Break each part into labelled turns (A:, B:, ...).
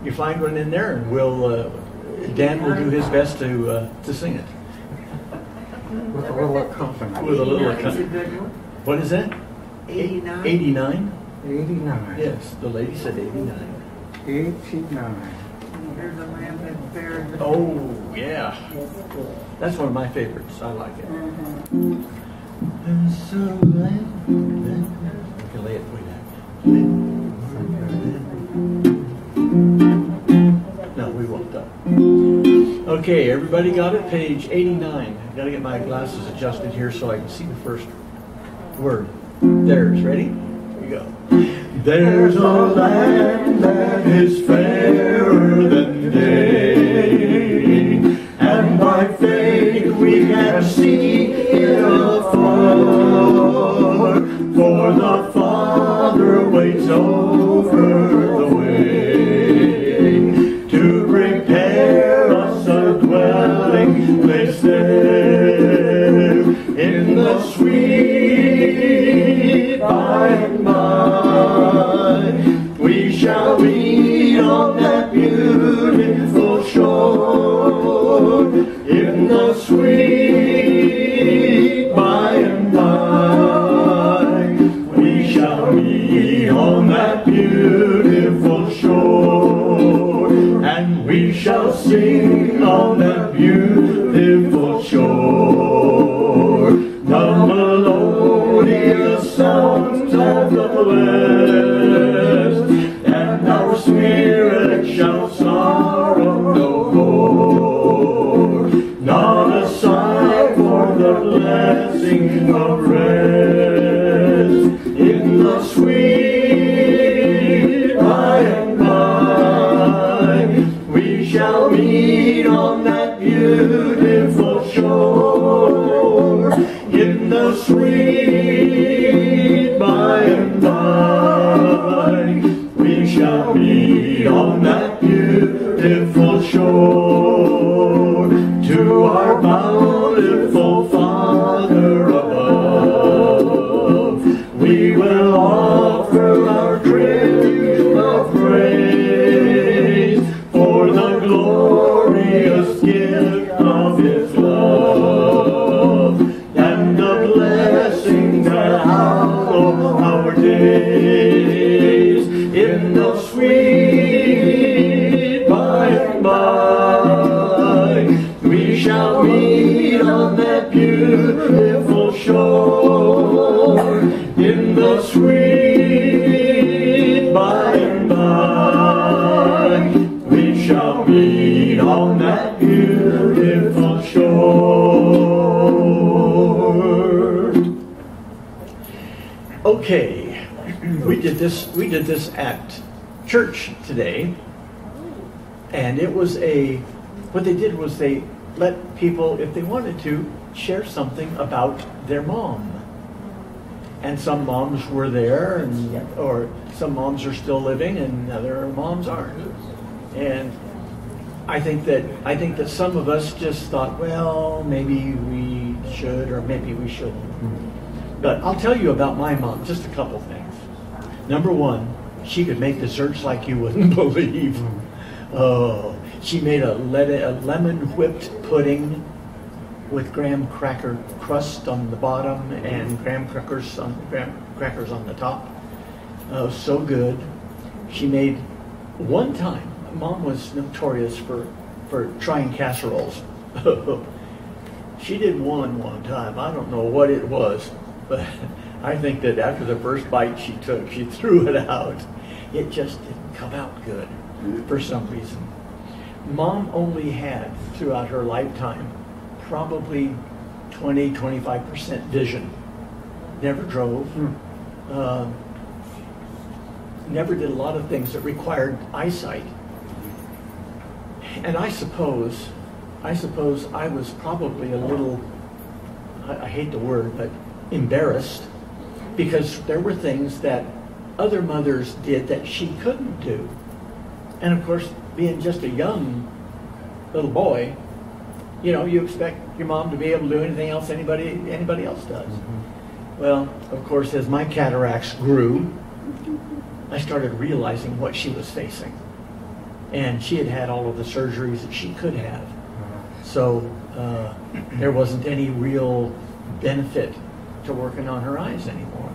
A: you find one in there, and we'll Dan will do his best to sing it.
B: With a little accompaniment.
A: With a little
C: It's a
A: accompaniment.
C: good one.
A: What is that?
C: 89.
A: 89?
B: 89.
A: Yes, the lady said 89.
B: 89.
C: There's a lamb that's buried.
A: Oh, yeah. That's one of my favorites. I like it. And so we can lay it way down. No, we won't though. Okay, everybody got it? Page 89. I've got to get my glasses adjusted here so I can see the first word. There's. Ready? Here we go. There's a land that is fairer than day, and by faith we can see it afar, for the Father waits over the way to prepare us a dwelling place there in the sweet by and by. We shall meet on that beautiful shore in the sweet by and by. We shall meet on that beautiful shore, and we shall sing on that beautiful shore the melodious sounds of the blessed, and our spirit shall sorrow no more, not a sigh for the blessing of rest in the sweet by and by. We shall meet on that beautiful shore in the sweet by and by. We shall meet on that beautiful shore to our bountiful Father above. We will offer our tribute of praise for the glorious gift of His love and the blessing that hallow our days in the sweet by and by. We shall meet on that beautiful shore in the sweet by and by. We shall meet on that beautiful shore. Okay, we did this at church today, and it was what they did was they let people, if they wanted to, share something about their mom. And some moms were there, or some moms are still living, and other moms aren't. And I think that some of us just thought, well, maybe we should, or maybe we shouldn't. But I'll tell you about my mom, just a couple things. Number one, she could make desserts like you wouldn't believe. Oh, she made a lemon whipped pudding with graham cracker crust on the bottom and graham crackers on the top. Oh, so good. She made, one time, Mom was notorious for trying casseroles. She did one time. I don't know what it was, but I think that after the first bite she took, she threw it out. It just didn't come out good for some reason. Mom only had, throughout her lifetime, probably 20-25% vision. Never drove. Never did a lot of things that required eyesight. And I suppose I was probably a little, I hate the word, but embarrassed, because there were things that other mothers did that she couldn't do. And of course, being just a young little boy, you know, you expect your mom to be able to do anything else anybody else does. Well, of course, as my cataracts grew, I started realizing what she was facing. and she had had all of the surgeries that she could have. So there wasn't any real benefit to working on her eyes anymore.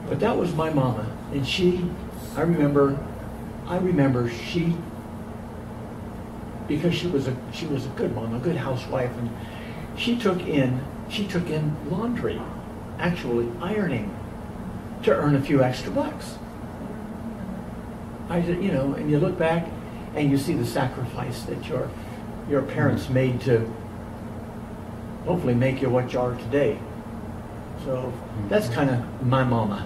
A: But that was my mama, and I remember she, because she was a good mom, a good housewife, and she took in laundry, actually ironing, to earn a few extra bucks. And you look back and you see the sacrifice that your parents made to hopefully make you what you are today. So that's kind of my mama.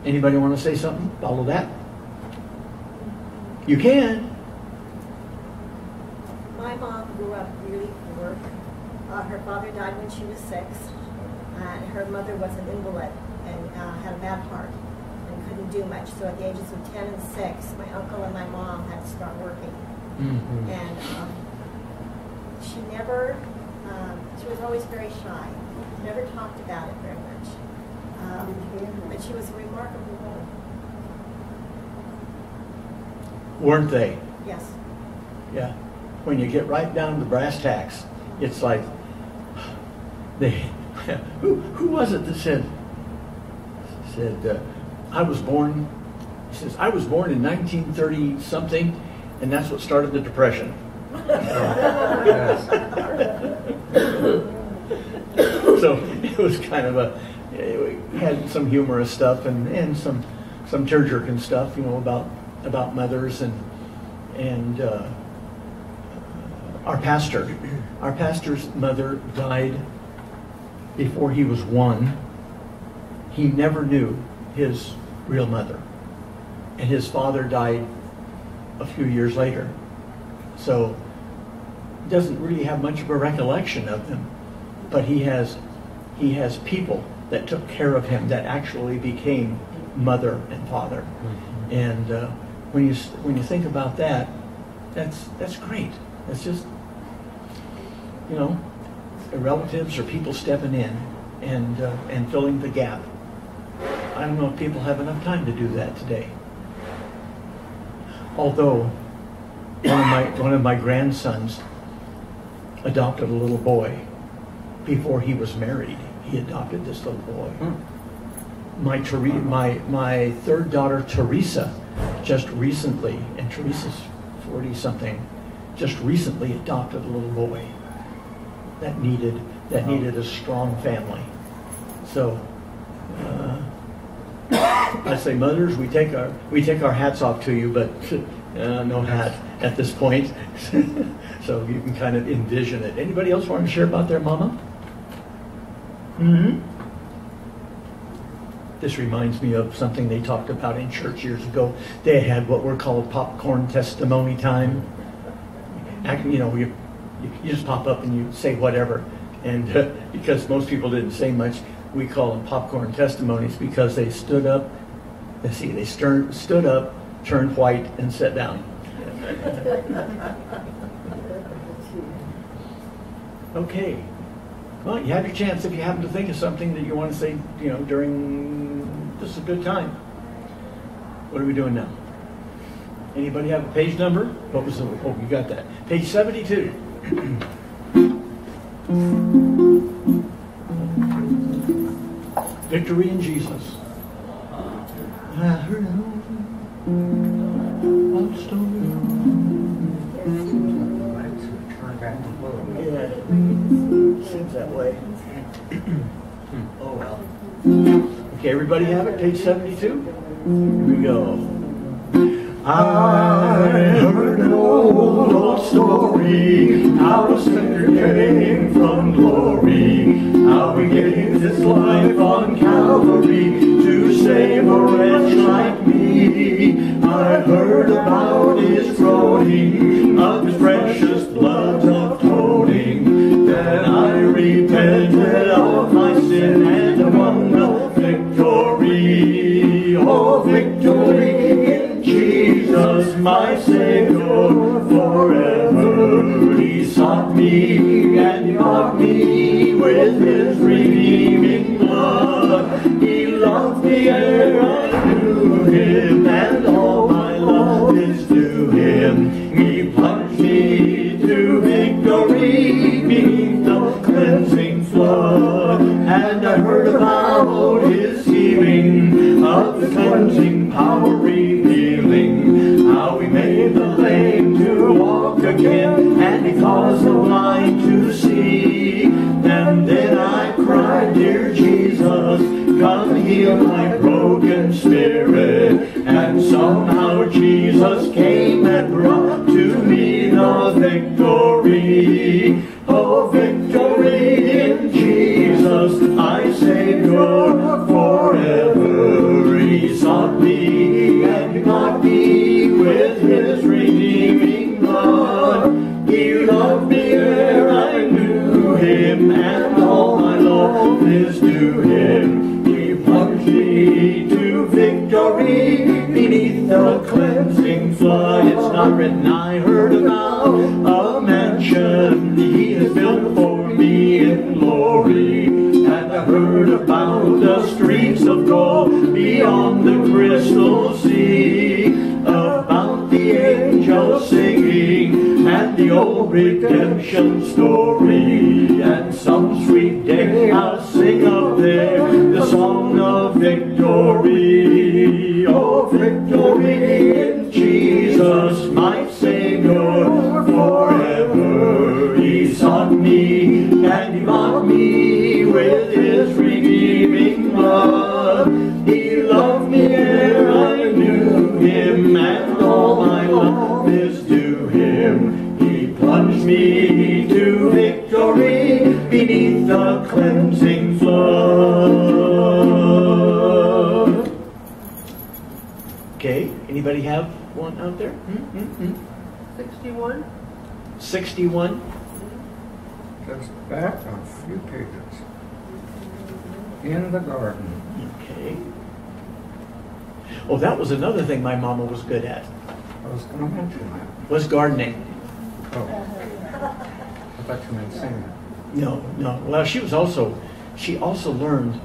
A: Anybody want to say something? Follow that? You can.
D: My mom grew up really poor. Her father died when she was 6. And her mother was an invalid and had a bad heart and couldn't do much. So at the ages of 10 and 6, my uncle and my mom had to start working.
A: Mm-hmm.
D: And she was always very shy. Never talked about it very much. But she was a remarkable woman.
A: Weren't they?
D: Yes.
A: Yeah. When you get right down to brass tacks, it's like who was it that said I was born in 1930 something, and that's what started the Depression. So it was kind of it had some humorous stuff and some tearjerking stuff, about mothers and our pastor's mother died before he was 1. He never knew his real mother, and his father died a few years later, so doesn't really have much of a recollection of them. But he has people that took care of him that actually became mother and father. Mm-hmm. And when you think about that, that's great. That's just relatives or people stepping in and filling the gap. I don't know if people have enough time to do that today. Although one of my grandsons adopted a little boy before he was married. He adopted this little boy. My third daughter Teresa just recently, and Teresa's 40-something, just recently adopted a little boy that needed a strong family. So I say, mothers, we take our hats off to you, but no hat at this point. So you can kind of envision it. Anybody else want to share about their mama? Mm-hmm. This reminds me of something they talked about in church years ago. They had what were called popcorn testimony time. You just pop up and you say whatever. And because most people didn't say much, we call them popcorn testimonies because they stood up. They stood up, turned white, and sat down. Okay. Well, you have your chance if you happen to think of something that you want to say, during this is a good time. What are we doing now? Anybody have a page number? What was you got that. Page 72. Victory in Jesus. I heard one story. Yeah, seems that way. Oh well. Okay, everybody have it? Page 72? Here we go. I heard an old story, how a sinner came from glory, how he gave his life on Calvary to save a wretch like me. I heard about his groaning, of his precious blood atoning. Then I repented of my sin and won the victory. Oh, victory in Jesus, my Savior, forever. He sought me and he bought me with his redeeming blood. He loved me ere I knew him, and all my love is to him. cleansing power revealing, how he made the lame to walk again, and he caused the blind to see. And then I cried, dear Jesus, come heal my broken spirit. And somehow Jesus came and brought to me the victory. Oh, victory in Jesus, my Savior forever. He sought me and got me with his redeeming blood. He loved me ere I knew him, and all my love is to him. He plunged me to victory beneath the cleansing flood. It's not written, I heard about a mansion he has built for me in glory, and I heard about the streets of gold beyond the crystal sea, about the angels singing and the old redemption story. And some sweet day I'll sing up there the song of victory. Oh, victory in Jesus, my Savior forever. He sought me and he bought me with his redeeming blood. He loved me ere I knew him, and all my love is due him. He plunged me to victory beneath the cleansing flood. Okay, anybody have one out there?
C: 61?
A: 61.
B: Just back a few pages. In the garden.
A: Okay. Oh, that was another thing my mama was good at,
B: I was going to mention that.
A: was gardening.
B: Oh. I thought you meant singing.
A: No. Well, she also learned,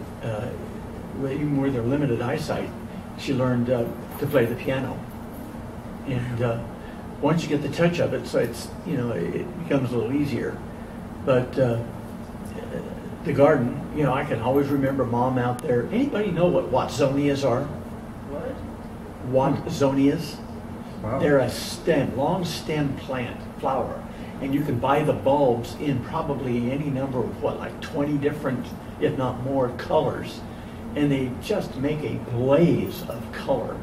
A: even with her limited eyesight, she learned to play the piano. And once you get the touch of it, so it's, it becomes a little easier. But the garden, I can always remember Mom out there. Anybody know what Watsonias are?
C: What?
A: Watsonias?
B: Wow.
A: They're a long stem flower. And you can buy the bulbs in probably any number of, like 20 different, if not more, colors. And they just make a blaze of color.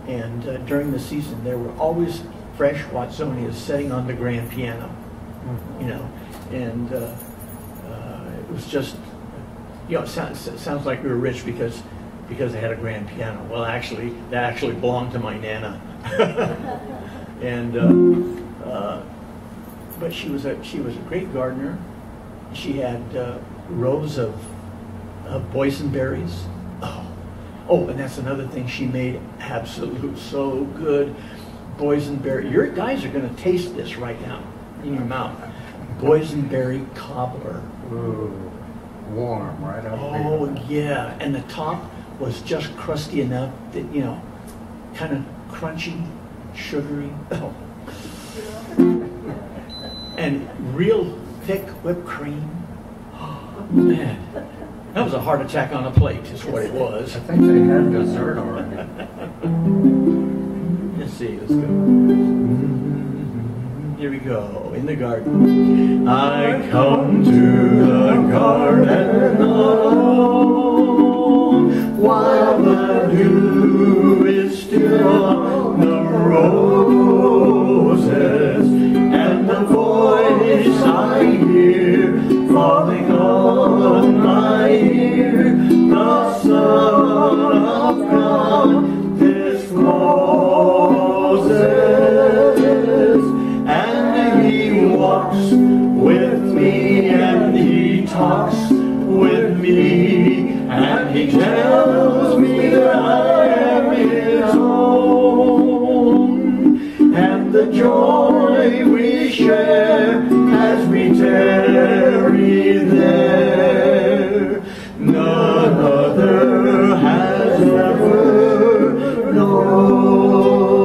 A: And during the season, there were always fresh Watsonias sitting on the grand piano, and it was just, it sounds like we were rich because they had a grand piano. Well, actually, that actually belonged to my Nana. And but she was a great gardener. She had rows of boysenberries. Oh, and that's another thing she made so good. Boysenberry. Your guys are going to taste this right now in your mouth. Boysenberry cobbler.
B: Ooh, warm right up there.
A: Oh, yeah. And the top was just crusty enough that, kind of crunchy, sugary. Oh. And real thick whipped cream. Oh, man. That was a heart attack on a plate, is what it was.
B: I think they had dessert already.
A: Let's see, let's go. Here we go, in the garden. I come to the garden alone, while the dew is still on the roses, and the voice I hear falling on my ear, the Son of God discloses, and he walks with me, and he talks with me, and he tells me that I am his own, and the joy we share as we tarry there, none other has ever known.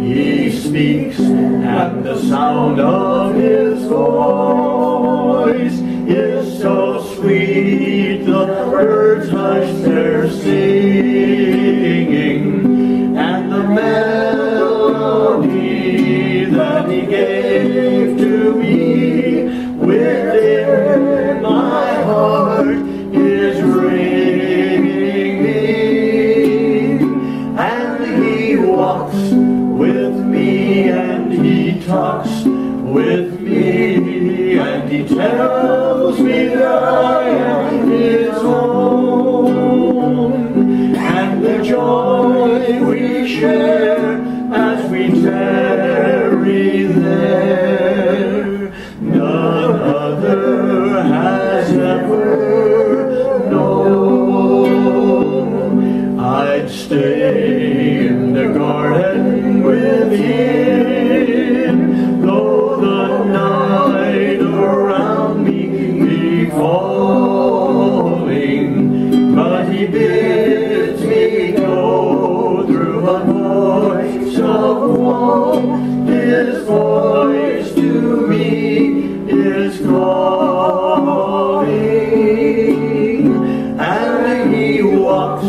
A: He speaks, and the sound of his voice is so sweet, the birds hush their singing, share as we tarry there. None other has ever known. I'd stay in the garden with him, though the night around me be falling, but he bids me go through a voice of woe. His voice to me is calling, and he walks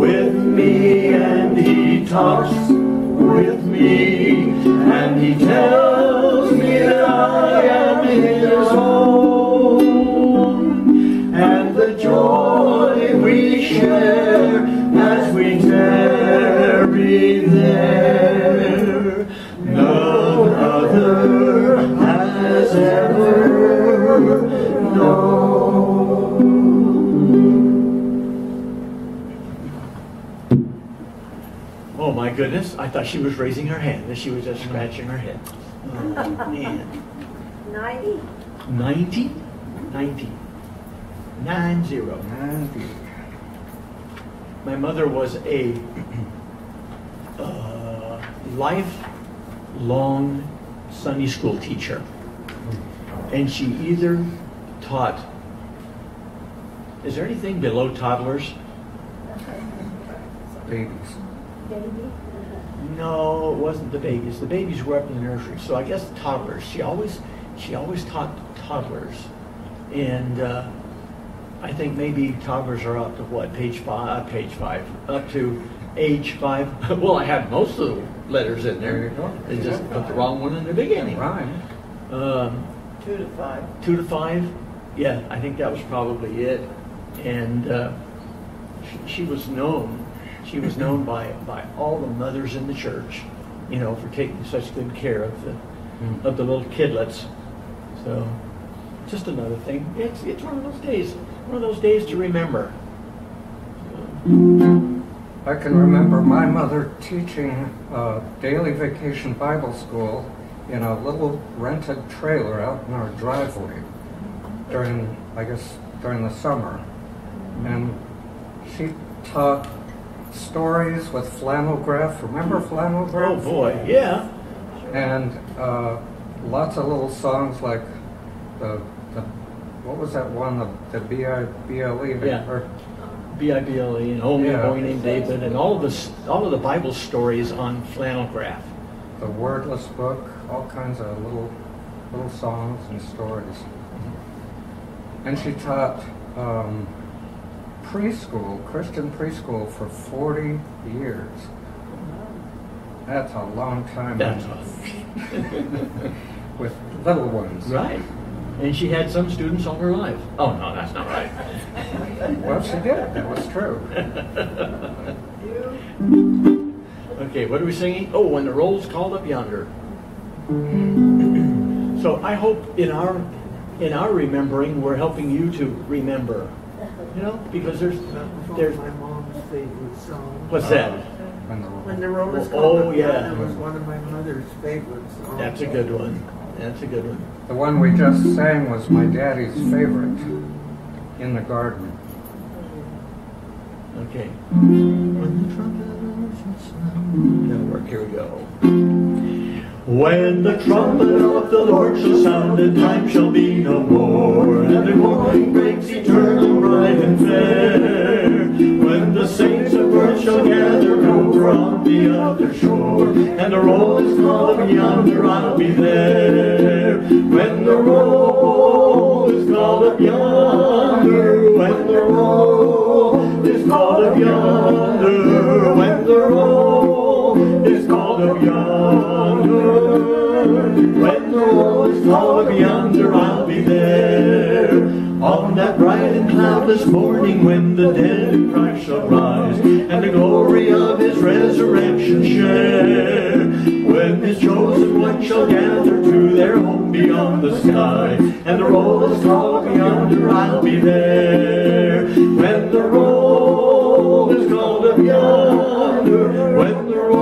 A: with me, and he talks with me, and he tells me that I am his own, and the joy we share as we tarry there, none other has ever known. Oh my goodness, I thought she was raising her hand, and she was just scratching her head. Oh man.
D: 90.
A: 90? 90. 90. My mother was a lifelong Sunday school teacher. And she either taught, is there anything below toddlers?
B: Babies.
D: Baby.
A: No, it wasn't the babies. The babies were up in the nursery. So I guess toddlers. She always taught toddlers. And I think maybe toddlers are up to what, page five, up to age 5. Well, I had most of the letters in there. They just put the wrong one in the beginning.
B: Right.
C: 2 to 5.
A: 2 to 5. Yeah, I think that was probably it. And she was known. She was known by all the mothers in the church, you know, for taking such good care of the little kidlets. So, just another thing. It's one of those days to remember.
B: I can remember my mother teaching daily vacation Bible school in a little rented trailer out in our driveway during the summer. And she taught stories with flannel graph. Remember flannel graph?
A: Oh boy, yeah.
B: And lots of little songs like the what was that one, the B-I-B-L-E?
A: Yeah.
B: Or,
A: B-I-B-L-E, and Only
B: Yeah.
A: a Boy Named David, and all of the Bible stories on flannel graph.
B: the wordless book, all kinds of little songs and stories. And she taught Christian preschool for 40 years. That's a long time.
A: That's
B: with little ones.
A: right. And she had some students all her life. Oh no, that's not right.
B: Well, she did. That was true.
A: Okay, what are we singing? Oh, when the roll's called up yonder. So I hope in our remembering, we're helping you to remember. You know, because there's
C: my mom's favorite song.
A: what's that?
C: When the roll is
A: Oh,
C: called up,
A: yeah.
C: that was one of my mother's favorite songs.
A: That's a good one. That's a good one.
B: The one we just sang was my daddy's favorite, In the Garden.
A: Okay. That'll work. Here we go. When the trumpet of the Lord shall sound, and time shall be no more, and the morning breaks eternal, bright and fair. When the saints of earth shall gather over on the other shore, and the roll is called up yonder, I'll be there. When the roll is called up yonder, when the roll is called up yonder, when the roll is called up yonder, when the roll is called up yonder, I'll be there. On that bright and cloudless morning, when the dead in Christ shall rise, and the glory of his resurrection share, when his chosen ones shall gather to their home beyond the sky, and the roll is called up yonder, I'll be there. When the roll is called up yonder, when the roll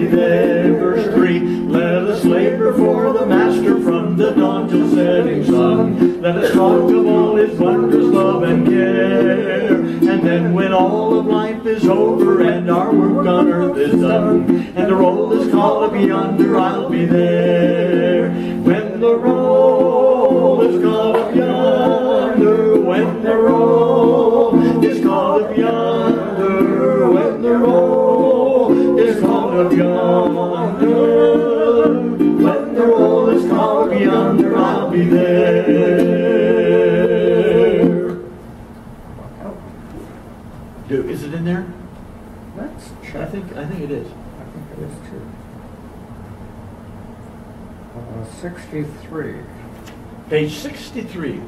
A: be there. Verse 3, let us labor for the Master from the dawn till setting sun. Let us talk of all His wondrous love and care. And then when all of life is over and our work on earth is done, and the roll is called up yonder, I'll be there. When the roll is called up yonder, when the roll is called up yonder, when the roll is called up yonder, when the roll is called up yonder, I'll be there. Is it in there?
B: Let's check.
A: I think it is.
B: I think it is too. 63.
A: Page 63.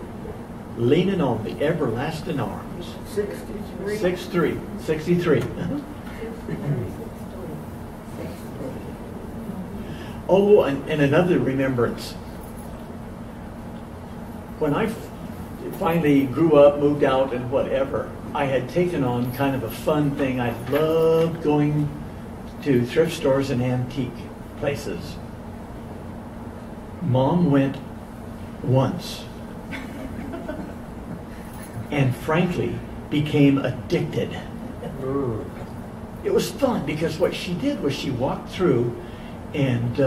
A: Leaning on the everlasting arms.
C: 63.
A: 63. Oh, and another remembrance. When I finally grew up, moved out, and whatever, I had taken on kind of a fun thing. I loved going to thrift stores and antique places. Mom went once and frankly became addicted.
B: Ooh.
A: It was fun because what she did was she walked through and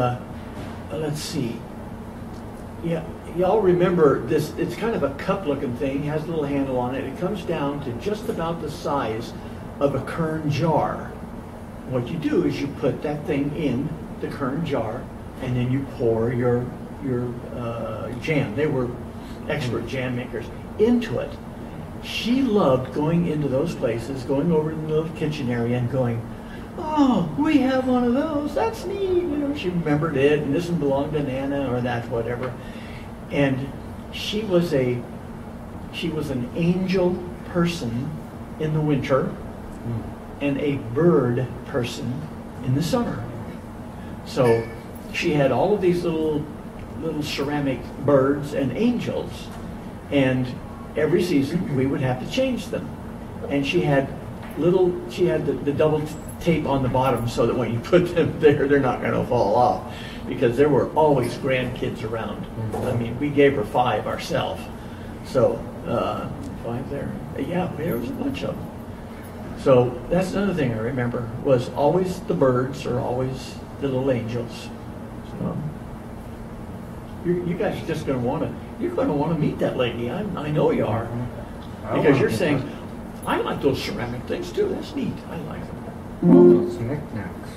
A: let's see. Yeah, y'all remember this. It's kind of a cup looking thing, has a little handle on it. It comes down to just about the size of a kern jar. What you do is you put that thing in the kern jar and then you pour your jam. They were expert jam makers into it. She loved going into those places, going over to the little kitchen area and going, oh, we have one of those. That's neat. You know, she remembered it, and this one belonged to Nana or that, whatever. And she was an angel person in the winter and a bird person in the summer. So she had all of these little ceramic birds and angels, and every season we would have to change them. And she had the double tape on the bottom so that when you put them there, they're not going to fall off, because there were always grandkids around. I mean, we gave her 5 ourselves. So 5 there. Yeah, there was a bunch of them. So that's another thing I remember, was always the birds or always the little angels. So you guys are just going to want to meet that lady. I know you are, because you're saying, I like those ceramic things too. That's neat. I like them.
B: All those knickknacks.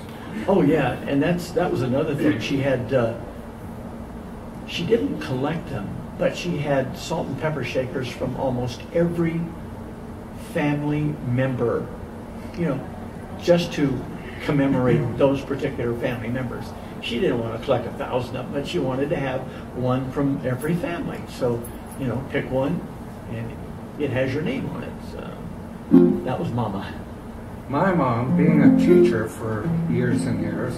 A: Oh yeah, and that was another thing. She had she didn't collect them, but she had salt and pepper shakers from almost every family member, you know, just to commemorate those particular family members. She didn't want to collect 1,000 of them, but she wanted to have one from every family. So, you know, pick one, and it has your name on it. So that was Mama.
B: My mom, being a teacher for years and years,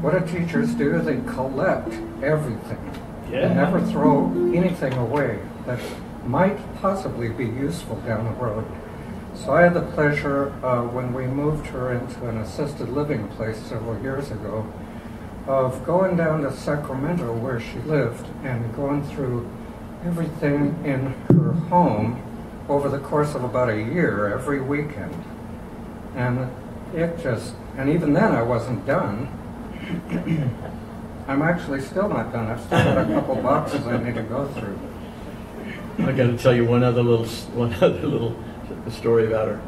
B: what do teachers do? They collect everything.
A: Yeah.
B: They never throw anything away that might possibly be useful down the road. So I had the pleasure, when we moved her into an assisted living place several years ago, of going down to Sacramento where she lived and going through everything in her home over the course of about a year, every weekend. And and even then I wasn't done. I'm actually still not done. I've still got a couple boxes I need to go through.
A: I got to tell you one other little story about her.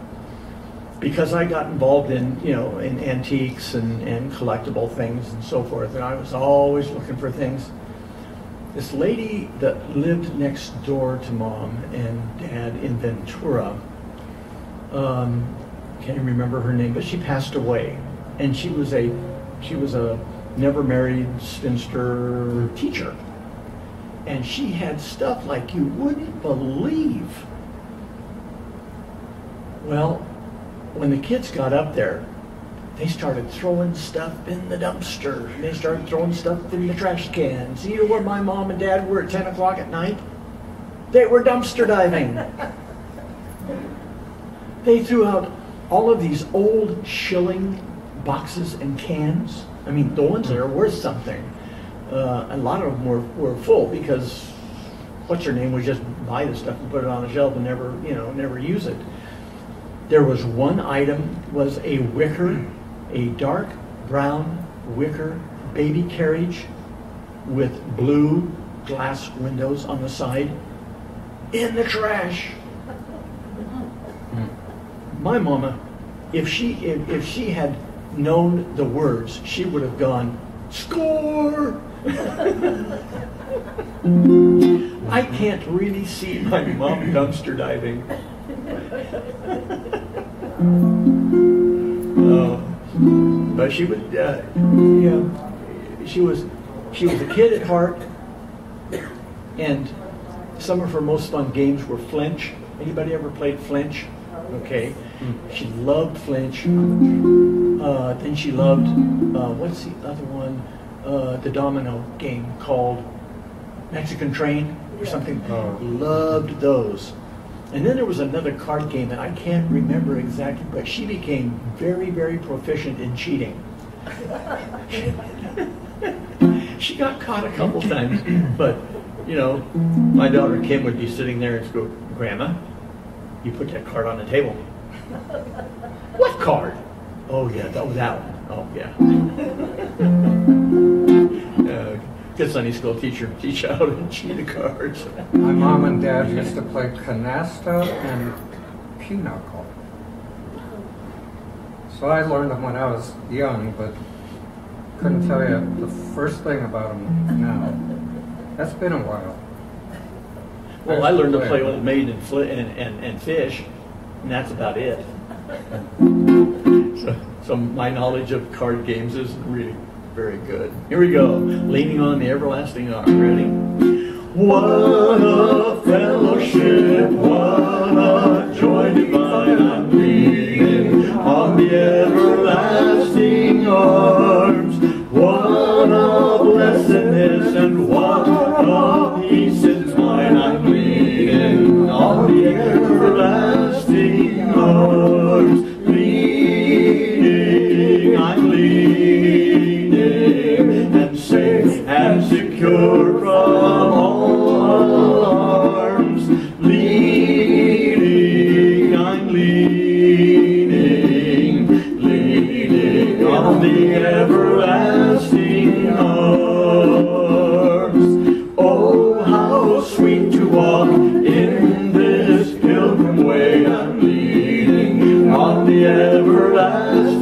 A: Because I got involved in antiques and collectible things and so forth, and I was always looking for things. This lady that lived next door to Mom and Dad in Ventura, can't remember her name, but she passed away, and she was a never married spinster teacher, and she had stuff like you wouldn't believe. Well, when the kids got up there, they started throwing stuff in the dumpster. They started throwing stuff in the trash cans. You know where my mom and dad were at 10 o'clock at night? They were dumpster diving. They threw out all of these old shilling boxes and cans I mean, the ones that are worth something. A lot of them were full because what's her name would just buy the stuff and put it on the shelf and never use it. There was one item, was a dark brown wicker baby carriage with blue glass windows on the side in the trash. My mama, if she had known the words, she would have gone, "Score!" I can't really see my mom dumpster diving. But she would, she was a kid at heart, and some of her most fun games were flinch. Anybody ever played flinch? Okay. She loved flinch. Then she loved, what's the other one? The domino game called Mexican Train or something. Loved those. And then there was another card game that I can't remember exactly, but she became very, very proficient in cheating. She got caught a couple times, but my daughter Kim would be sitting there and go, "Grandma, you put that card on the table." "What card?" "Oh yeah, that one." "Oh yeah." Good Sunday school teacher teach how to cheat the cards.
B: My mom and dad used to play canasta and pinochle. So I learned them when I was young, but couldn't tell you the first thing about them now. That's been a while.
A: Well, I learned to play Old Maid and fish, and that's about it. So my knowledge of card games isn't really very good. Here we go. Leaning on the everlasting arm. Ready? What a fellowship, what a joy divine, I'm leaning on the everlasting arms. What a blessedness and what a peace is mine, I'm leaning on the everlasting arms. Leaning, I'm leaning, and safe and secure from all alarms. Leaning, I'm leaning on the everlasting arms. Oh, how sweet to walk in this pilgrim way. I'm leaning on the everlasting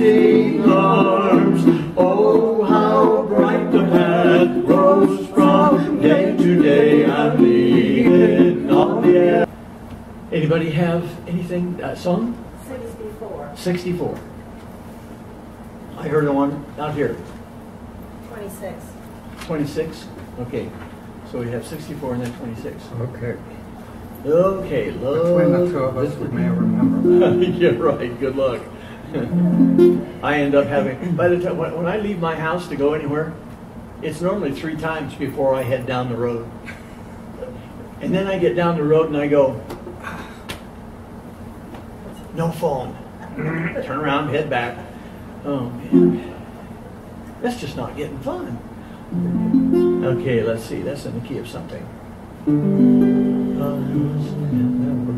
A: arms. Oh, how bright the path grows from day to day. I'm leaning on the Anybody have anything? Song?
D: 64.
A: 64. I heard one out here.
D: 26.
A: 26? Okay. So we have 64 and then 26.
B: Okay.
A: Okay,
B: Between the two of us, we may remember that.
A: Yeah, right. Good luck. I end up having, by the time, when I leave my house to go anywhere, it's normally 3 times before I head down the road. And then I get down the road and I go, no phone. Turn around, head back. Oh, man. That's just not getting fun. Okay, let's see. That's in the key of something.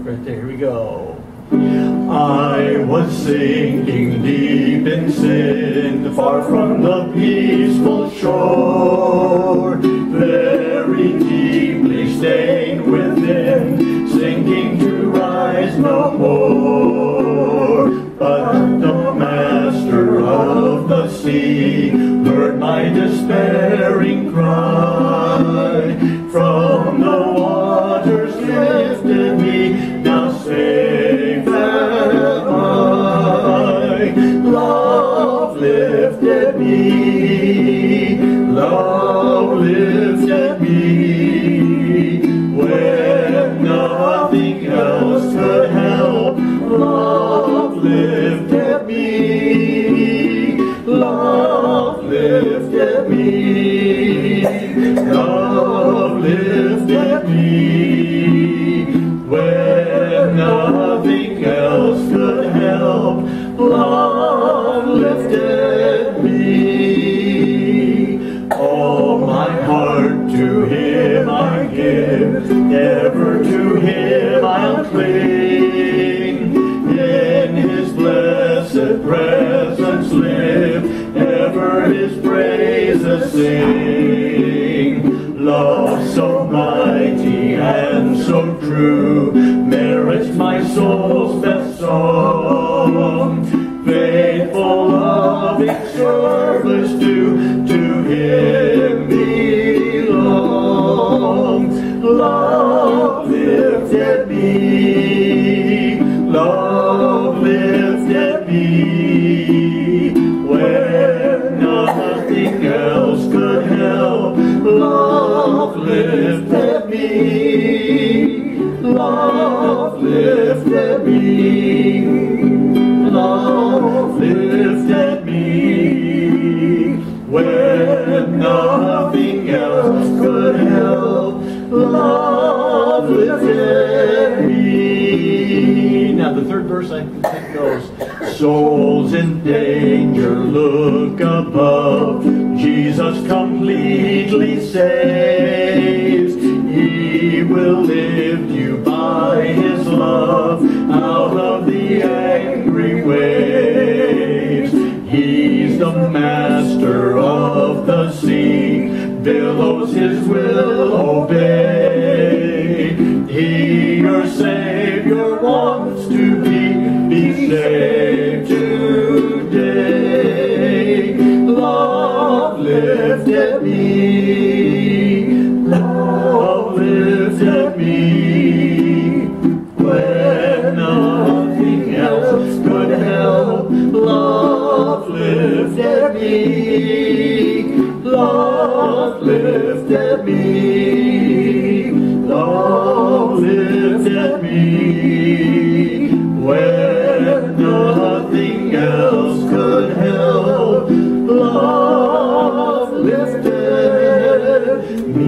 A: Right there. Here we go. I was sinking deep in sin, far from the peaceful shore, very deeply stained within, sinking to rise no more. But the master of the sea heard my despairing cry. From the waters lifted me, now safe am I. Love lifted me, love lifted me, when nothing else could help. Love lifted me, love lifted me, love lifted me, when nothing else could help. Love lifted me. his praises sing. Love so mighty and so true merits my soul's best song. Faithful, loving service due to him belong. Love lifted me, love lifted me, where nothing else could help. Love lifted me, love lifted me, love lifted me, where nothing else could help. Love lifted me. Now the third verse I think goes, souls in danger look above, Jesus completely saves. He will lift you by his love out of the angry waves. He's the master of the sea, billows his will obey. He, your Savior, wants to be saved today. Love lifted me, love lifted me, when nothing else could help. Love lifted me, love lifted me, love lifted me, where nothing else could help. Love lifted me.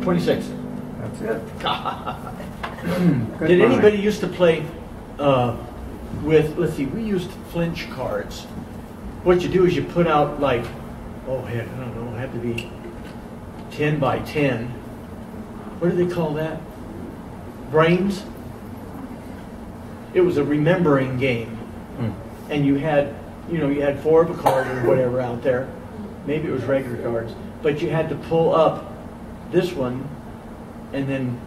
A: 26.
B: That's it.
A: Did anybody used to play with, let's see, we used flinch cards. What you do is you put out like, oh heck, I don't know, it had to be 10 by 10. What do they call that? Brains? It was a remembering game. And you had, you had 4 of a card or whatever out there. Maybe it was regular cards. But you had to pull up this one and then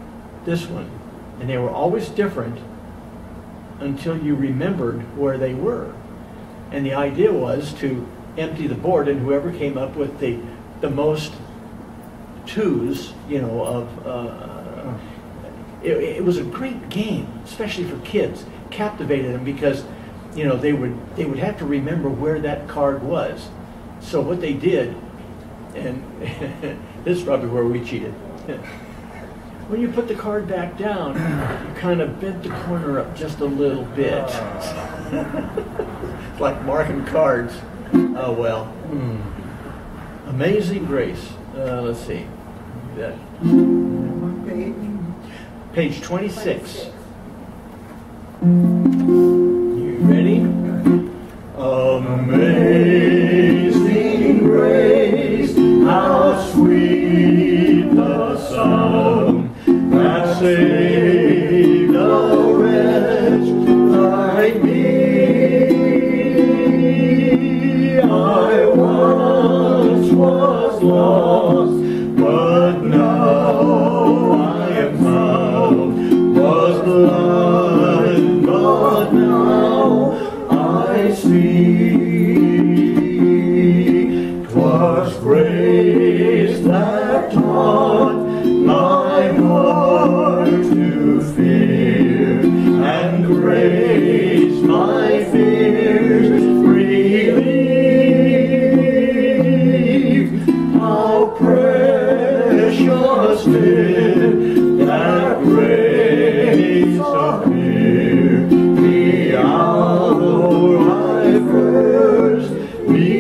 A: this one. And they were always different until you remembered where they were. And the idea was to empty the board, and whoever came up with the most 2s, it was a great game, especially for kids. Captivated them because, they would have to remember where that card was. So what they did, and this is probably where we cheated. When you put the card back down, you kind of bent the corner up just a little bit. It's like marking cards. Oh well. Amazing Grace. Let's see. That. Page 26. You ready? Amazing Grace, how sweet the sound that saved a wretch like me. I once was lost, but now I am found. Was blind, but now I see. 'Twas grace that taught my heart to fear, and grace my fears relieved. How precious did that grace appear the hour I first believed.